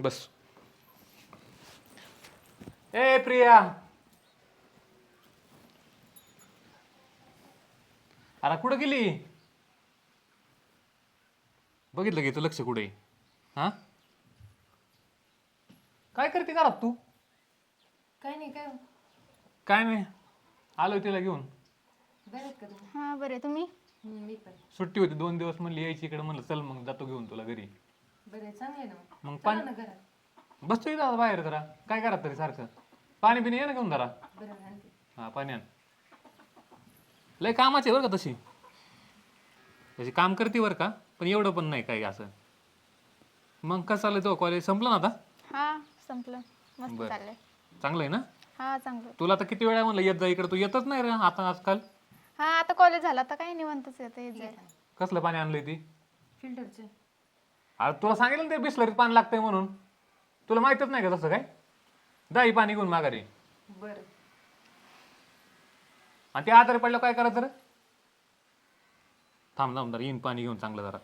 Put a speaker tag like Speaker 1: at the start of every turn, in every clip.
Speaker 1: बस. ए प्रिया, अरे कुठं गेली? बघितलं की लक्ष कुठे? हा, काय करते घरात तू?
Speaker 2: काय नाही काय
Speaker 1: काय नाही, आलोय तिला घेऊन.
Speaker 2: बरं का तुम्ही?
Speaker 3: हां बरे तुम्ही.
Speaker 2: मी पण
Speaker 1: सुट्टी होती 2 दिवस, म्हणली यायची इकडे, म्हणलं चल मग जातो घेऊन तुला घरी.
Speaker 2: बरं चांगले ना
Speaker 1: मग
Speaker 2: चला ना घरात.
Speaker 1: बसतो इथं बाहेर जरा, काय करा तरी सारखं. पाणी पिणे ये ना घेऊन जरा.
Speaker 2: बरं आणते.
Speaker 1: हा पाणी आण. लय कामाची आहे बरं का तशी, तशी काम करते बरं का, पण एवढं पण नाही काही असं. मग कसं चाललंय तो कॉलेज संपलं ना आता?
Speaker 3: हां संपलं, मस्त
Speaker 1: बरं.
Speaker 3: चाललंय.
Speaker 1: चांगलं आहे ना?
Speaker 3: हां चांगलं.
Speaker 1: तुला आता किती वेळा म्हणलं येत जा इकडे, तू येतच नाही रे आता आजकाल.
Speaker 3: हां आता कॉलेज झालं, आता काही निवांतच येतं येत जाईल.
Speaker 1: कसलं पाणी आणलंय ती?
Speaker 2: फिल्टरचे.
Speaker 1: अरे तुला सांगितलं ना ते बिस्लरीत पाणी लागतंय म्हणून, तुला माहितच नाही का तसं काय? दही पाणी घेऊन माघारी.
Speaker 2: बरं
Speaker 1: आणि ते आजारी पडलं काय करायचं रे? थांब थांब जरा, येईन पाणी घेऊन चांगलं जरा.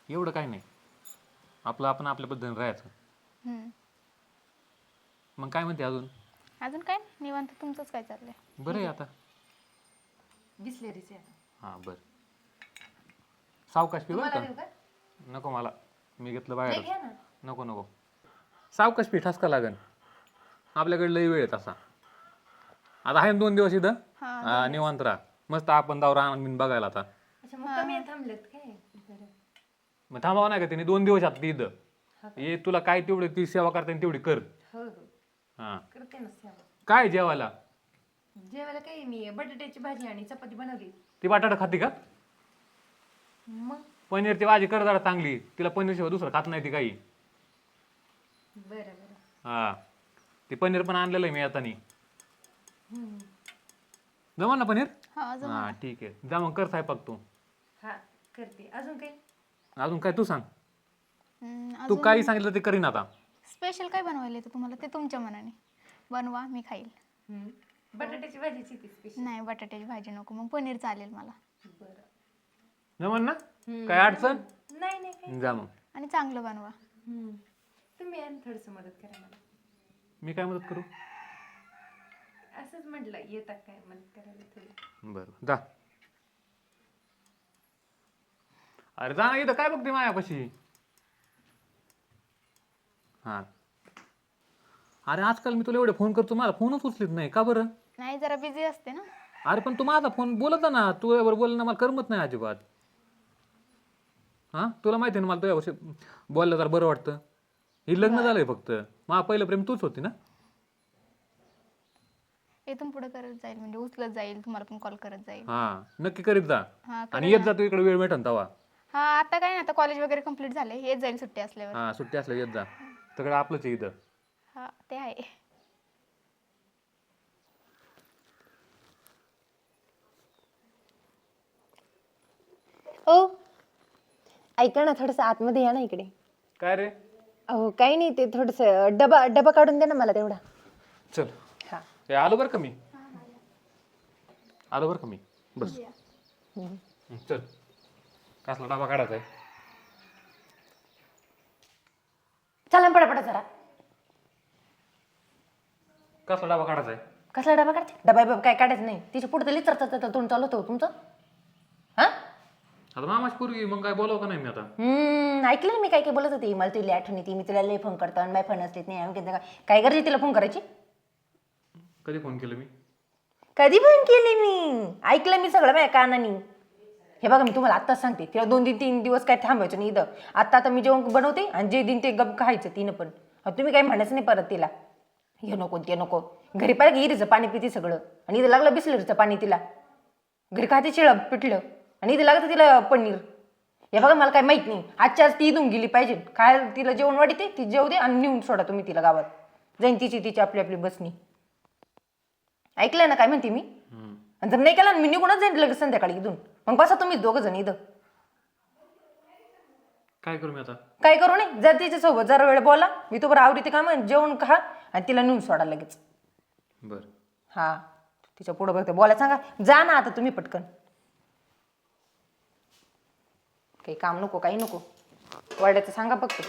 Speaker 1: एवढं काय नाही, आपलं आपण आपल्या पद्धतीने राहायचं.
Speaker 3: हम्म.
Speaker 1: मग काय म्हणते अजून?
Speaker 3: अजून काय नाही, निवांत. तुमचंच काय चाललंय?
Speaker 1: बरं आहे आता.
Speaker 2: बिस्लेरीचे आता.
Speaker 1: हां बरं. सावकाश पी बरं
Speaker 2: तुम्हाला
Speaker 1: का.
Speaker 2: देऊ का?
Speaker 1: नको मला, मी घेतलं
Speaker 2: नाही
Speaker 1: बाहेर.
Speaker 2: घ्या ना.
Speaker 1: नको नको, सावकाश पी, ठसका लागन. आपल्याकडे लई वेळ आहे तसा. आता आहे ना 2 दिवस इथं.
Speaker 3: हां
Speaker 1: निवांत राहा, मस्त आपण जाऊ राहणार मी बघायला आता.
Speaker 2: अच्छा मग कमी थांबलेत काय? बरं
Speaker 1: मग थांबावं नाही का तिने 2 दिवस आता ती इथं ये, तुला काय तेवढी ती सेवा करता येईल तेवढी कर.
Speaker 2: हो हो
Speaker 1: हा,
Speaker 2: करते ना सेवा.
Speaker 1: काय जेवायला?
Speaker 2: जेवायला काही मी बटाट्याची भाजी आणि चपाती बनवली.
Speaker 1: ती बटाटा खाती का?
Speaker 2: मग
Speaker 1: पनीरची भाजी कर जरा चांगली, तिला पनीर शिवाय दुसरं खात नाही ती काही.
Speaker 2: बरं बरं.
Speaker 1: हा, ते पनीर पण आणलेलं आहे मी येतानी.
Speaker 2: हम्म.
Speaker 1: जमा ना पनीर?
Speaker 3: हां जमा.
Speaker 1: हा ठीक आहे, जा मग कर स्वयंपाक तू.
Speaker 2: हा करते. अजून काही?
Speaker 1: अजून काय तू सांग. तू
Speaker 3: अजून
Speaker 1: काही सांगितलं ते करीन आता.
Speaker 3: स्पेशल काय बनवायला येतं तुम्हाला? ते तुमच्या मनाने बनवा, मी खाईल.
Speaker 2: हम्म. बटाट्याची भाजीची ती स्पेशल.
Speaker 3: नाही बटाट्याची भाजी नको, मग पनीर चालेल मला.
Speaker 2: बरं.
Speaker 1: जमन ना? काय अडचण?
Speaker 2: नाही नाही काही.
Speaker 1: जा मग.
Speaker 3: आणि चांगलं बनवा.
Speaker 2: तुम्ही आणि थोडस मदत करा मला.
Speaker 1: मी काय मदत करू?
Speaker 2: असंच म्हटलं येतात काय मदत करायला थोडी.
Speaker 1: बरं जा. अरे जा ना, इथं काय बघते मायापाशी? हा, अरे आजकाल मी तुला एवढे फोन करतो, मला फोनच उचलीत नाही का बरं?
Speaker 3: नाही जरा बिझी असते ना.
Speaker 1: अरे पण तू माझा फोन बोलत जा ना, तू यावर बोलणं मला करमत नाही अजिबात. हा, तुला माहिती आहे ना मला तुझ्यावर बोललं तर बरं वाटतं. हे लग्न झालंय फक्त, मला पहिलं प्रेम तूच होती ना.
Speaker 3: इथून पुढे करत जाईल, म्हणजे उचलत जाईल, तुम्हाला पण कॉल करत जाईल.
Speaker 1: हा नक्की करीत जा.
Speaker 3: हां
Speaker 1: आणि येत जा तू इकडे, वेळ भेटन तवा.
Speaker 3: हां आता काय नाही, आता कॉलेज वगैरे कंप्लीट झाले, येत जाईल सुट्टी असल्यावर.
Speaker 1: हा सुट्टी असल्या येत जा, सगळं आपलंच आहे इथं.
Speaker 3: हां ते आहे.
Speaker 2: ओ ऐका ना, थोडस आतमध्ये या ना इकडे.
Speaker 1: काय रे?
Speaker 2: अहो काही नाही, ते थोडस डबा डबा काढून द्या ना मला तेवढा.
Speaker 1: चल,
Speaker 2: हा
Speaker 1: हे आलो बरं का मी, आलो बरं का मी, बस. चल, कसला डबा काढायचा आहे?
Speaker 2: चला पटापटा जरा.
Speaker 1: कसला डबा काढायचा आहे?
Speaker 2: कसला डबा काढते? डबा बिबा काय काढायचं नाही, तिच्या पुढे लिहितर तोंड चालू होतं तुमचं. हा
Speaker 1: आता मामाची पूर्वी मग काय बोलावं का नाही मी आता?
Speaker 2: ऐकलं ना मी काय काय बोलत होती. मला तुला आठवण येते, मी तुला लय फोन करतो आणि माझ्या फोन असलेत नाही. काय गरज तिला फोन करायची?
Speaker 1: कधी फोन केलं मी?
Speaker 2: कधी फोन केले मी? ऐकलं मी सगळं माझ्या कानानी. हे बघा मी तुम्हाला आत्ताच सांगते, तिला 2-3 दिवस काय थांबायचं नाही इथं. आता मी जेवण बनवते आणि जे दिन ते गप खायचं तिनं पण. तुम्ही काही म्हणायचं नाही परत तिला, हे नको ते नको. घरी पाहिजे इरीचं पाणी पिते सगळं, आणि इथं लागलं बिस्लरीचं पाणी तिला. घरी खाते शिळं पिठलं आणि इथं लागतं तिला पनीर. हे बघा मला काय माहित नाही, आजच्या आज ती इथून गेली पाहिजे. काय तिला जेवण वाढते ती जेवू दे आणि नेऊन सोडा तुम्ही तिला गावात. जाईन तिची आपली आपली बसनी. ऐकलंय ना काय म्हणते मी? आणि जर नाही केलं ना मी निघूनच जाईन लगेच संध्याकाळी इथून. मग बसा तुम्ही 2 जण इथं.
Speaker 1: काय करू मी आता?
Speaker 2: काय करू नये, जर तिच्यासोबत जरा वेळ बोला, मी तोवर आवडीते काम जेवण खा आणि तिला नेऊन सोडा लगेच.
Speaker 1: बर.
Speaker 2: हा तिच्या पुढं बघते, बोलायला सांगा. जा ना आता तुम्ही पटकन. काही काम नको काही नको, वरड्याचं सांगा फक्त.